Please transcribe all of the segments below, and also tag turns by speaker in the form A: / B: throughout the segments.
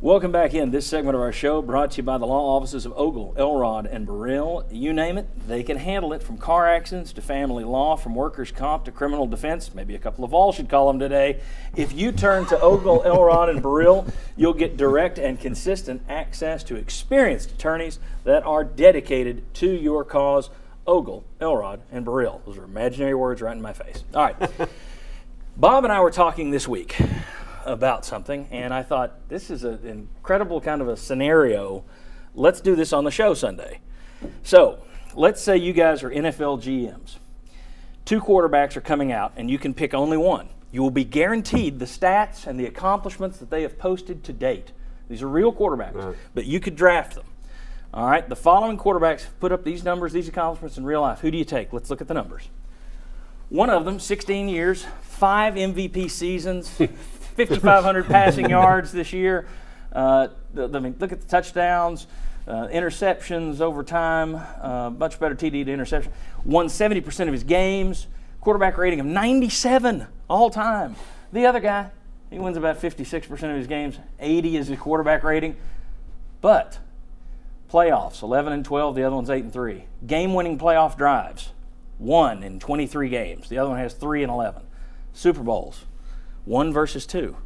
A: Welcome back in. This segment of our show brought to you by the law offices of Ogle, Elrod, and Burrell. You name it, they can handle it, from car accidents to family law, from workers' comp to criminal defense. Maybe a couple of all should call them today. If you turn to Ogle, Elrod, and Burrell, you'll get direct and consistent access to experienced attorneys that are dedicated to your cause. Ogle, Elrod, and Burrell. Those are imaginary words right in my face. All right. Bob and I were talking this week about something, and I thought, this is an incredible kind of a scenario. Let's do this on the show Sunday. So let's say you guys are NFL GMs. 2 quarterbacks are coming out, and you can pick only one. You will be guaranteed the stats and the accomplishments that they have posted to date. These are real quarterbacks, but you could draft them. All right, the following quarterbacks put up these numbers, these accomplishments in real life. Who do you take? Let's look at the numbers. One of them, 16 years, 5 MVP seasons, 5,500 passing yards this year. Look at the touchdowns, interceptions over time, much better TD to interception. Won 70% of his games, quarterback rating of 97 all time. The other guy, he wins about 56% of his games, 80 is his quarterback rating. But playoffs, 11-12, the other one's 8-3. Game-winning playoff drives, 1 in 23 games. The other one has 3 in 11. Super Bowls, 1 versus 2.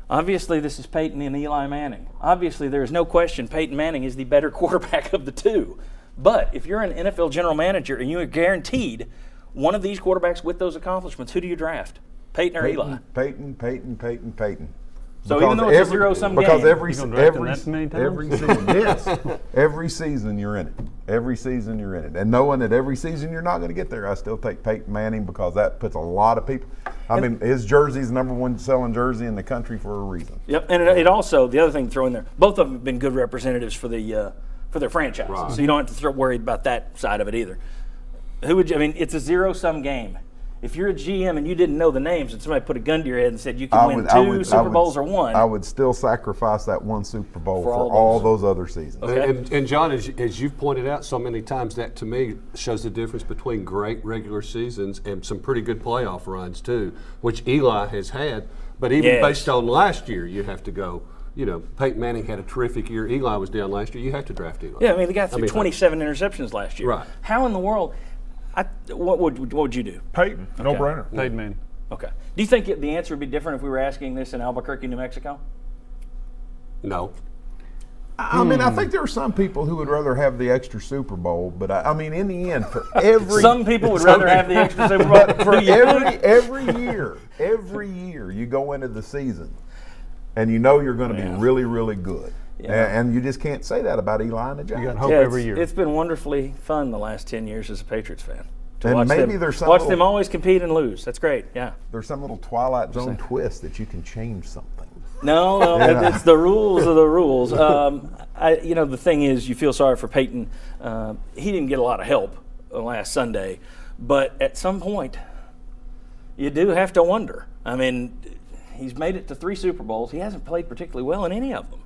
A: Obviously, this is Peyton and Eli Manning. Obviously, there is no question Peyton Manning is the better quarterback of the two. But if you're an NFL general manager and you are guaranteed one of these quarterbacks with those accomplishments, who do you draft? Peyton or Eli?
B: Peyton.
A: So because even though it's a zero-sum game,
B: because every season, yes, every season you're in it. Every season you're in it, and knowing that every season you're not going to get there, I still take Peyton Manning because that puts a lot of people. I mean, his jersey's the #1 selling jersey in the country for a reason.
A: Yep, and it also, the other thing to throw in there, both of them have been good representatives for their franchise, right. So you don't have to worry about that side of it either. It's a zero-sum game. If you're a GM and you didn't know the names and somebody put a gun to your head and said you can win 2 Super Bowls or 1.
B: I would still sacrifice that 1 Super Bowl for all those other seasons.
C: Okay. And John, as you've pointed out so many times, that to me shows the difference between great regular seasons and some pretty good playoff runs too, which Eli has had. But even based on last year, you have to go, Peyton Manning had a terrific year. Eli was down last year. You have to draft Eli.
A: Yeah, the guy threw 27 interceptions last year.
C: Right.
A: How in the world? What would you do?
D: Peyton, no brainer.
E: Peyton Manning.
A: Okay. Do you think the answer would be different if we were asking this in Albuquerque, New Mexico?
C: No.
B: I think there are some people who would rather have the extra Super Bowl, but in the end, for
A: some people would rather have the extra Super Bowl.
B: But for every year you go into the season, and you're going to be really, really good. Yeah. And you just can't say that about Eli and the Giants.
E: You got hope every year.
A: It's been wonderfully fun the last 10 years as a Patriots fan.
B: And maybe there's some
A: watch them always compete and lose. That's great. Yeah.
B: There's some little Twilight Zone twist that you can change something.
A: No, it's the rules of the rules. The thing is, you feel sorry for Peyton. He didn't get a lot of help last Sunday, but at some point, you do have to wonder. He's made it to 3 Super Bowls. He hasn't played particularly well in any of them.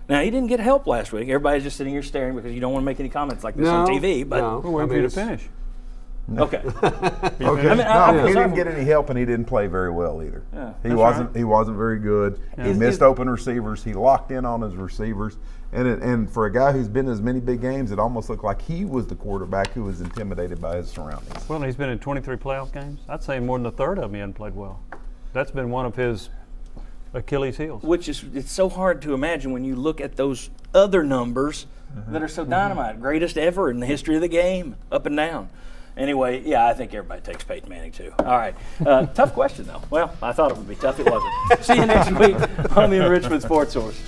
A: Now, he didn't get help last week. Everybody's just sitting here staring because you don't want to make any comments like this on TV. But
E: we're waiting for you to finish.
A: Okay.
B: He didn't get any help, and he didn't play very well either.
A: Yeah,
B: he wasn't very good. Yeah. He missed open receivers. He locked in on his receivers, and for a guy who's been in as many big games, it almost looked like he was the quarterback who was intimidated by his surroundings.
E: Well, he's been in 23 playoff games. I'd say more than a third of them he hasn't played well. That's been one of his Achilles heels.
A: It's so hard to imagine when you look at those other numbers that are so dynamite. Greatest ever in the history of the game, up and down. Anyway, I think everybody takes Peyton Manning too. All right. Tough question, though. Well, I thought it would be tough. It wasn't. See you next week on the Enrichment Sports Source.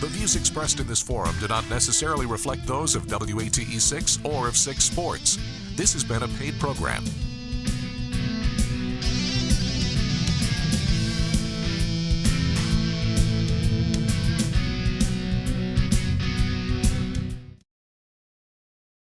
F: The views expressed in this forum do not necessarily reflect those of WATE 6 or of 6 Sports. This has been a paid program.